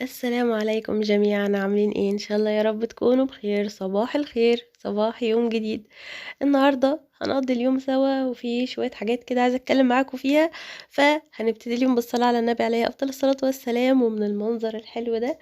السلام عليكم جميعا، عاملين ايه؟ ان شاء الله يا رب تكونوا بخير. صباح الخير، صباح يوم جديد. النهارده هنقضي اليوم سوا، وفي شويه حاجات كده عايزه اتكلم معاكم فيها. فهنبتدي اليوم بالصلاه على النبي عليه افضل الصلاه والسلام، ومن المنظر الحلو ده.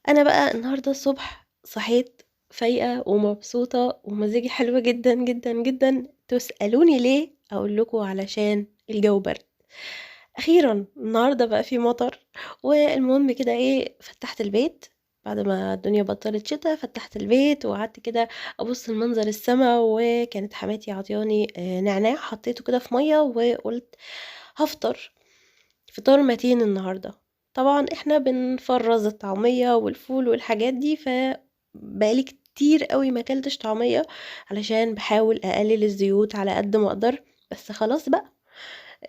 انا بقى النهارده الصبح صحيت فايقه ومبسوطه ومزاجي حلو جدا جدا جدا. تسالوني ليه؟ اقول لكم علشان الجو برد. أخيرًا النهارده بقى في مطر. والمهم كده إيه، فتّحت البيت بعد ما الدنيا بطّلت شتا. فتّحت البيت وقعدت كده أبُص لمنظر السما، وكانت حماتي عاطياني نعناع حطيته كده في مَيّة، وقُلت هافطر فطار متين النهارده. طبعًا إحنا بنفرّز الطعمية والفول والحاجات دي، بقى لي كتير أوي ما كلتش طعمية، علشان باحاول أقلل الزيوت على قد ما أقدر. بس خلاص بقى،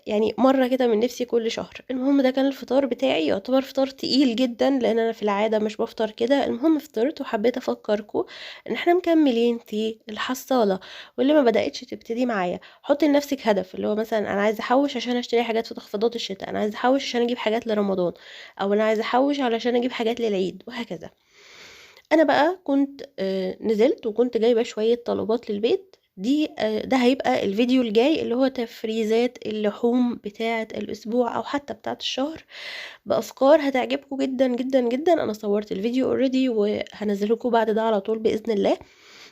يعني مرّة كده من نِفْسي كل شهر. المهم ده كان الفطار بتاعي، يعتبر فطار تقيل جدًا، لإن أنا في العادة مش بافطر كده. المهم فطرت وحبيت أفكّركم إن إحنا مكمّلين في الحصّالة، واللي ما بدأتش تبتدي معايا. حُطّي لنَفْسِك هدف، اللي هو مثلًا أنا عايزة أحوّش عشان أشتري حاجات في تخفيضات الشتا، أنا عايزة أحوّش عشان أجيب حاجات لرمضان، أو أنا عايزة أحوّش علشان أجيب حاجات للعيد، وهكذا. أنا بقى كنت نزلت وكنت جايبة شوية طلبات للبيت. دي ده هيبقى الفيديو الجاي، اللي هو تفريزات اللحوم بتاعة الأسبوع أو حتى بتاعة الشهر، بأفكار هتعجبكم جدًا، جدًا، جدًا. أنا صوّرت الفيديو already وهانزّله لكم بعد ده على طول بإذن الله.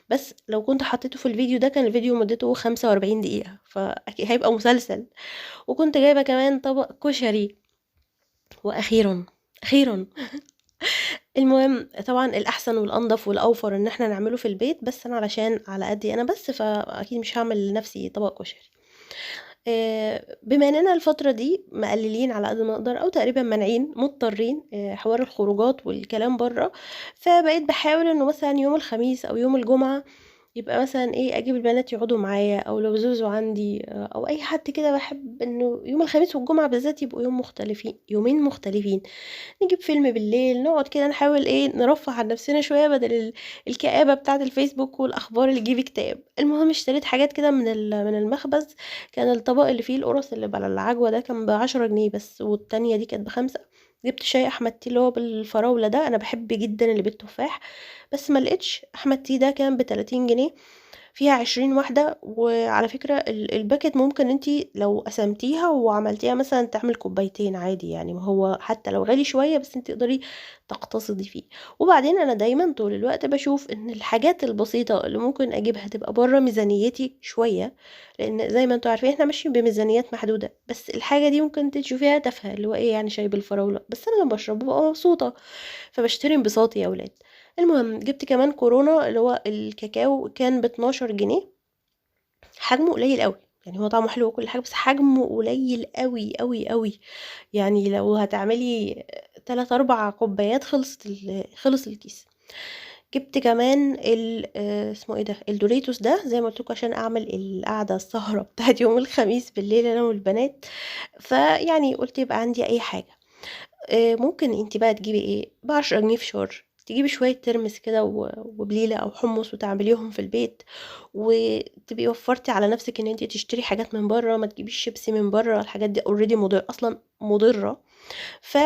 بس لو كنت حطيته في الفيديو ده، كان الفيديو مدته 45 دقيقة، هيبقى مسلسل. وكنت جايبة كمان طبق كشري. وأخيرًا، أخيرًا المهم طبعًا الأحسن والأنضف والأوفر إن إحنا نعمله في البيت، بس أنا علشان على قدّي أنا بس، فأكيد مش هاعمل لنفسي طبق كشري. بما إننا الفترة دي مقللين على قد ما نقدر، أو تقريبًا مانعين مضطرين حوار الخروجات والكلام برّه. فبقيت باحاول إنه مثلًا يوم الخميس أو يوم الجمعة يبقى مثلًا إيه، أجيب البنات يقعدوا معايا، أو لو زوزو عندي أو أي حد كده. باحب إنه يوم الخميس والجمعة بالذات يبقوا يومين مختلفين. نجيب فيلم بالليل، نقعد كده نحاول إيه، نرفّه عن نفسنا شوية بدل الكآبة بتاعة الفيسبوك والأخبار اللي تجيب اكتئاب. المهم اشتريت حاجات كده من المخبز. كان الطبق اللي فيه القرص اللي على العجوة ده كان ب10 جنيه بس، والتانية دي كانت ب5. جِبت شاي أحمد تي اللي هو بالفراولة ده، أنا باحب جدًا اللي بالتفاح، بس ما لقيتش أحمد تي ده كان ب30 جنيه. فيها 20 واحدة. وعلى فكرة الباكت ممكن أنتِ لو قسمتيها وعملتيها مثلًا تعمل كوبايتين عادي يعني، ما هو حتى لو غالي شوية بس أنتِ تقدري تقتصدي فيه. وبعدين أنا دايمًا طول الوقت باشوف إن الحاجات البسيطة اللي ممكن أجيبها تبقى برّه ميزانيتي شوية، لإن زي ما أنتم عارفين إحنا ماشيين بميزانيات محدودة. بس الحاجة دي ممكن أنتِ تشوفيها تافهة، اللي هو إيه يعني شاي بالفراولة، بس أنا لمّا باشربه بابقى مبسوطة. فباشتري انبساطي يا ولاد. المهم جِبت كمان كورونا اللي هو الكاكاو كان ب12 جنيه. حجمه قليل أوي، يعني هو طعمه حلو وكل حاجة، بس حجمه قليل أوي، أوي، أوي. يعني لو هتعملي 3، 4 كوبايات خلص الكيس. جِبت كمان اسمه إيه ده، الدوريتوس ده زي ما قُلت لكم عشان أعمل القعدة السهرة بتاعة يوم الخميس بالليل أنا والبنات. فيعني قُلت يبقى عندي أي حاجة. ممكن أنتِ بقى تجيبي إيه، ب10 جنيه فشار، تجيبي شوية ترمس كده وبليلة أو حمص وتعمليهم في البيت، وتبقي وفّرتِ على نفسِك إن أنتِ تشتري حاجات من برّه. ما تجيبيش شيبسي من برّه، الحاجات دي already أصلًا مُضرة. ف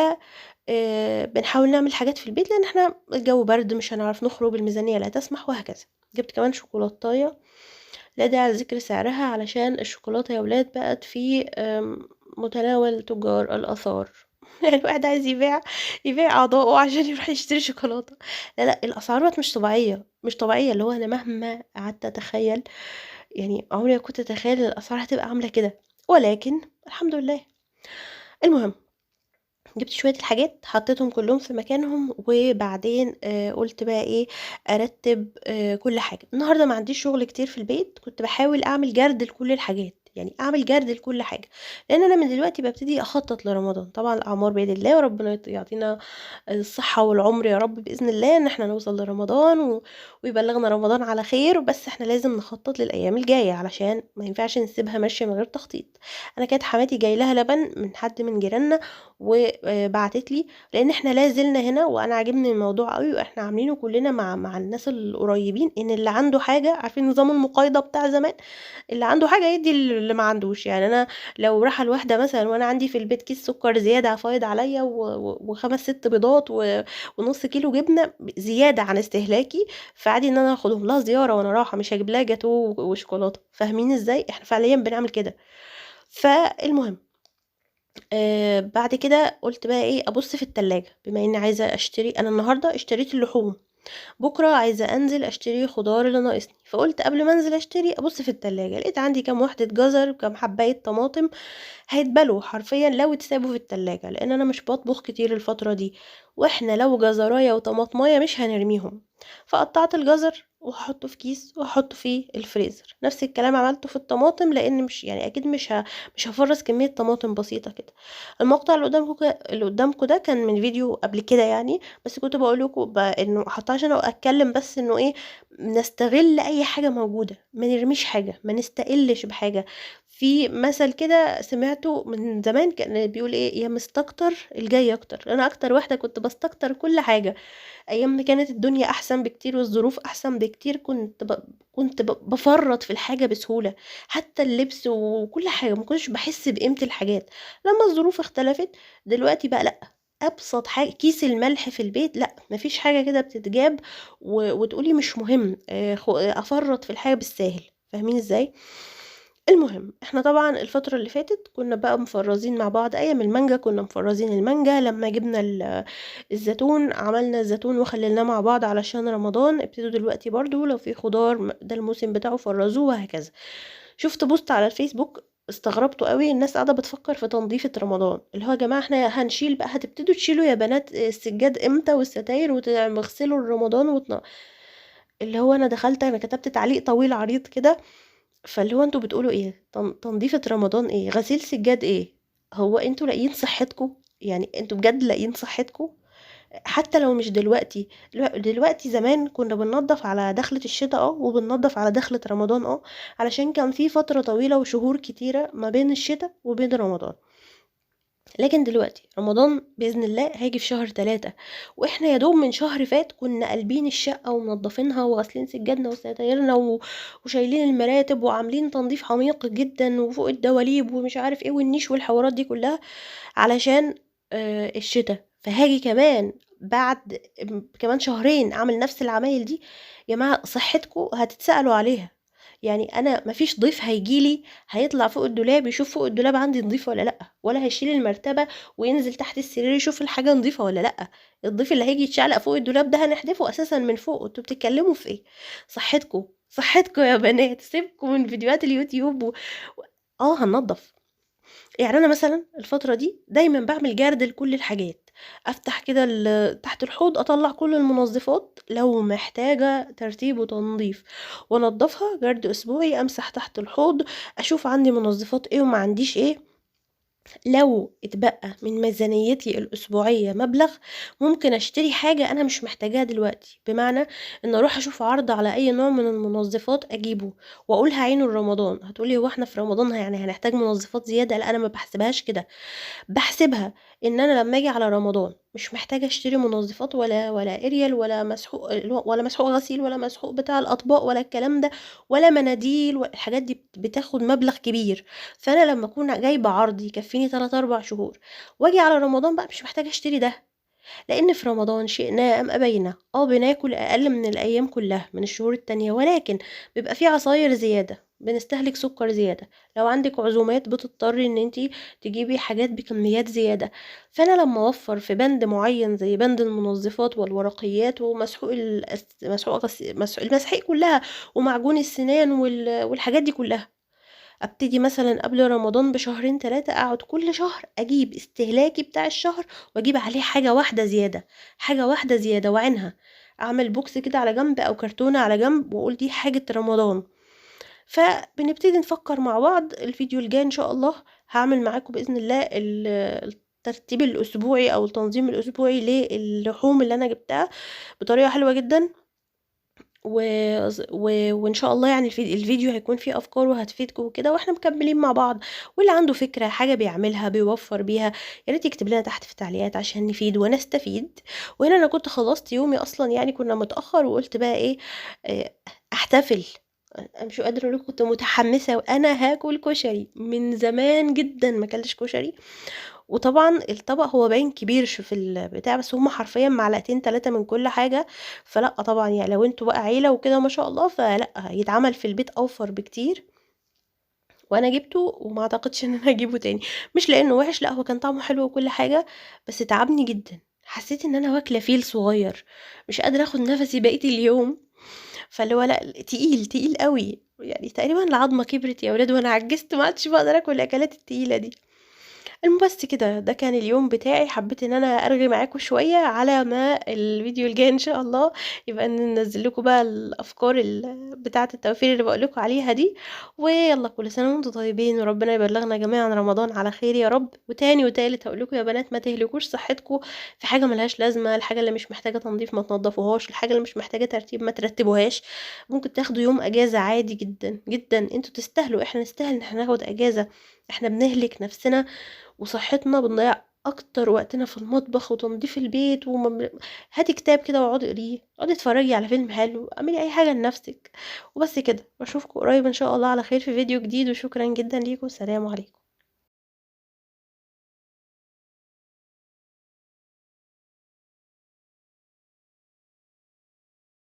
بنحاول نعمل حاجات في البيت، لإن إحنا الجو برد مش هنعرف نخرج، الميزانية لا تسمح وهكذا. جِبت كمان شوكولاتاية لا داعي لذكر سعرها، علشان الشوكولاتة يا ولاد بقت في متناول تجار الآثار. يعني الواحد عايز يبيع أعضائه عشان يروح يشتري شوكولاتة. لا، لأ، الأسعار بقت مش طبيعية، مش طبيعية. اللي هو أنا مهما قعدت أتخيل، يعني عمري ما كنت أتخيل إن الأسعار هتبقى عاملة كده، ولكن الحمد لله. المهم جِبت شوية الحاجات حطيتهم كلّهم في مكانهم، وبعدين قُلت بقى إيه، أرتّب كل حاجة. النهارده ما عنديش شغل كتير في البيت، كنت باحاول أعمل جَرد لكل الحاجات، يعني أعمل جَرد لكل حاجة. لإن أنا من دلوقتي بابتدي أخطّط لرمضان. طبعًا الأعمار بيد الله، وربنا يعطينا الصحة والعمر يا رب بإذن الله، إن إحنا نوصل لرمضان ويبلّغنا رمضان على خير. بس إحنا لازم نخطّط للأيام الجاية، علشان ما ينفعش نسيبها ماشية من غير تخطيط. أنا كانت حماتي جاي لها لبن من حد من جيراننا، بعتت لي، لإن إحنا لا زلنا هنا. وأنا عاجبني الموضوع أوي، وإحنا عاملينه كلّنا مع الناس القريبين، إن اللي عنده حاجة، عارفين نظام المقايضة بتاع زمان، اللي عنده حاجة يدّي واللي ما عندوش. يعني انا لو راح الواحده مثلا وانا عندي في البيت كيس سكر زياده فايض عليا وخمس ست بيضات ونص كيلو جبنه زياده عن استهلاكي، فعادي ان انا اخدهم لها زياره وانا رايحه، مش هجيب لها جاتو وشوكولاته. فاهمين ازاي؟ احنا فعليا بنعمل كده. فالمهم بعد كده قلت بقى ايه، ابص في التلاجة، بما اني عايزه اشتري. انا النهارده اشتريت اللحوم، بكره عايزه انزل اشتري خضار اللي ناقصني، فقلت قبل ما انزل اشتري ابص في التلاجة. لقيت عندي كام وحده جزر وكام حبايه طماطم هيتبلوا حرفيا لو اتسابوا في التلاجة، لان انا مش بطبخ كتير الفتره دي، واحنا لو جزرايه وطماطمايه مش هنرميهم. فقطعت الجزر وهحطه في كيس وهحطه في الفريزر. نفس الكلام عملته في الطماطم، لان مش يعني اكيد مش هفرز كميه طماطم بسيطه كده. المقطع اللي قدامكم ده كان من فيديو قبل كده يعني، بس كنت بقول لكم انه حتى عشان اتكلم بس انه ايه، نستغل اي حاجه موجوده، ما نرميش حاجه، ما نستقلش بحاجه. في مثل كده سمعته من زمان كان بيقول ايه، يا مستكتر الجاي اكتر. انا اكتر واحده كنت بستكتر كل حاجه ايام ما كانت الدنيا احسن بكتير والظروف احسن بكتير. بفرط في الحاجه بسهوله، حتى اللبس وكل حاجه ما كنتش بحس بقيمه الحاجات. لما الظروف اختلفت دلوقتي بقى لا، ابسط حاجه كيس الملح في البيت لا، مفيش حاجه كده بتتجاب وتقولي مش مهم افرط في الحاجه بالساهل. فاهمين ازاي؟ المهم احنا طبعا الفترة اللي فاتت كنا بقى مفرزين مع بعض. ايام المانجا كنا مفرزين المانجا، لما جبنا الزيتون عملنا الزيتون وخليناه مع بعض علشان رمضان. ابتدوا دلوقتي برضو لو في خضار ده الموسم بتاعه فرزوه وهكذا. شفت بوست على الفيسبوك استغربته قوي، الناس قاعده بتفكر في تنظيفة رمضان، اللي هو يا جماعه احنا هنشيل بقى، هتبتدوا تشيلوا يا بنات السجاد امتى والستاير وتغسلوا رمضان اللي هو انا دخلت انا كتبت تعليق طويل عريض كده. فاللي هو انتوا بتقولوا ايه، تنظيفة رمضان ايه، غسيل سجاد ايه؟ هو انتوا لاقيين صحتكم؟ يعني انتوا بجد لاقيين صحتكم؟ حتى لو مش دلوقتي، دلوقتي زمان كنا بننضف على دخلة الشتاء وبننضف على دخلة رمضان علشان كان في فترة طويلة وشهور كتيرة ما بين الشتاء وبين رمضان. لكن دلوقتي رمضان بإذن الله هيجي في شهر 3، واحنا يا دوب من شهر فات كنا قلبين الشقة ومنضفينها وغاسلين سجادنا وستايرنا وشايلين المراتب وعاملين تنظيف عميق جدا وفوق الدواليب ومش عارف ايه والنيش والحوارات دي كلها علشان الشتاء. فهاجي كمان بعد كمان شهرين اعمل نفس العمايل دي؟ يا جماعة صحتكم هتتسألوا عليها. يعني انا مفيش ضيف هيجيلي هيطلع فوق الدولاب يشوف فوق الدولاب عندي نظيفه ولا لا، ولا هيشيل المرتبه وينزل تحت السرير يشوف الحاجه نظيفه ولا لا. الضيف اللي هيجي يتشعلق فوق الدولاب ده هنحذفه اساسا من فوق. انتوا بتتكلموا في ايه؟ صحتكم يا بنات، سيبكم من فيديوهات اليوتيوب هننضف. يعني انا مثلا الفتره دي دايما بعمل جرد لكل الحاجات، افتح كده تحت الحوض اطلع كل المنظفات لو محتاجه ترتيب وتنظيف وانضفها جرد اسبوعي. امسح تحت الحوض اشوف عندي منظفات ايه وما عنديش ايه. لو اتبقى من ميزانيتي الأسبوعية مبلغ ممكن أشتري حاجة أنا مش محتاجاها دلوقتي، بمعنى إن أروح أشوف عرض على أي نوع من المنظفات أجيبه وأقول هعينه رمضان. هتقولي هو احنا في رمضان يعني هنحتاج منظفات زيادة؟ لا، أنا ما بحسبهاش كده، بحسبها ان انا لما اجي على رمضان مش محتاجه اشتري منظفات ولا اريال ولا مسحوق غسيل ولا مسحوق بتاع الاطباق ولا الكلام ده ولا مناديل الحاجات دي بتاخد مبلغ كبير. فانا لما اكون جايبه عرض يكفيني 3 4 شهور واجي على رمضان بقى مش محتاجه اشتري ده. لان في رمضان شئنا ام ابينا بناكل اقل من الايام كلها من الشهور التانية، ولكن بيبقى في عصاير زياده، بنستهلك سكر زياده. لو عندك عزومات بتضطري ان انتي تجيبي حاجات بكميات زياده. فانا لما اوفر في بند معين زي بند المنظفات والورقيات ومسحوق المسحوق كلها ومعجون السنان والحاجات دي كلها، ابتدي مثلا قبل رمضان بشهرين 3 اقعد كل شهر اجيب استهلاكي بتاع الشهر واجيب عليه حاجة واحدة زيادة، حاجة واحدة زيادة وعينها، اعمل بوكس كده على جنب او كرتونة على جنب واقول دي حاجة رمضان. فبنبتدي نفكر مع بعض. الفيديو الجاي ان شاء الله هعمل معاكم باذن الله الترتيب الاسبوعي او التنظيم الاسبوعي للحوم اللي انا جبتها بطريقة حلوة جدا و... وان شاء الله يعني الفيديو هيكون فيه افكار وهتفيدكم وكده، واحنا مكملين مع بعض. واللي عنده فكرة حاجة بيعملها بيوفر بيها يا ريت يكتب لنا تحت في التعليقات عشان نفيد ونستفيد. وهنا انا كنت خلصت يومي اصلا، يعني كنا متأخر وقلت بقى ايه، احتفل أنا مش قادرة أقول لكم كنت متحمسة وأنا هاكل كشري، من زمان جدًا ما اكلتش كشري، وطبعًا الطبق هو باين كبير في البتاع، بس هُم حرفيًا معلقتين 3 من كل حاجة، فلأ طبعًا يعني لو أنتم بقى عيلة وكده ما شاء الله، فلأ يتعمل في البيت أوفر بكتير، وأنا جِبته وما أعتقدش إن أنا هاجيبه تاني، مش لإنه وِحِش لأ هو كان طعمه حلو وكل حاجة، بس تعبني جدًا، حسيت إن أنا واكلة فيل صغير، مش قادرة آخد نفسي بقية اليوم. فاللي هو لأ، تقيل، تقيل أوي، يعني تقريبًا العضمة كبرت يا ولاد وأنا عجزت ما عدتش باقدر آكل الأكلات التقيلة دي. بس كده، ده كان اليوم بتاعي، حبيت إن أنا أرغي معاكم شوية على ما الفيديو الجاي إن شاء الله يبقى ننزّل لكم بقى الأفكار بتاعة التوفير اللي باقول لكم عليها دي، ويالّا كل سنة وأنتم طيبين، وربنا يبلغنا جميعًا رمضان على خير يا رب، وتاني وتالت هاقول لكم يا بنات ما تهلكوش صحتكم في حاجة ما لهاش لازمة، الحاجة اللي مش محتاجة تنضيف ما تنضفوهاش، الحاجة اللي مش محتاجة ترتيب ما ترتبوهاش، ممكن تاخدوا يوم إجازة عادي جدًا، جدًا، أنتم تستاهلوا، إحنا نستاهل إن إحنا ناخد إجازة، إحنا بنهلك نفسنا وصحتنا بنضيّع أكتر وقتنا في المطبخ وتنضيف البيت هاتي كتاب كده واقعدي اقريه، اقعدي اتفرّجي على فيلم حلو، اعملي أي حاجة لنفسِك، وبس كده، واشوفكم قريب إن شاء الله على خير في فيديو جديد، وشكرًا جدًا ليكم، سلام عليكم.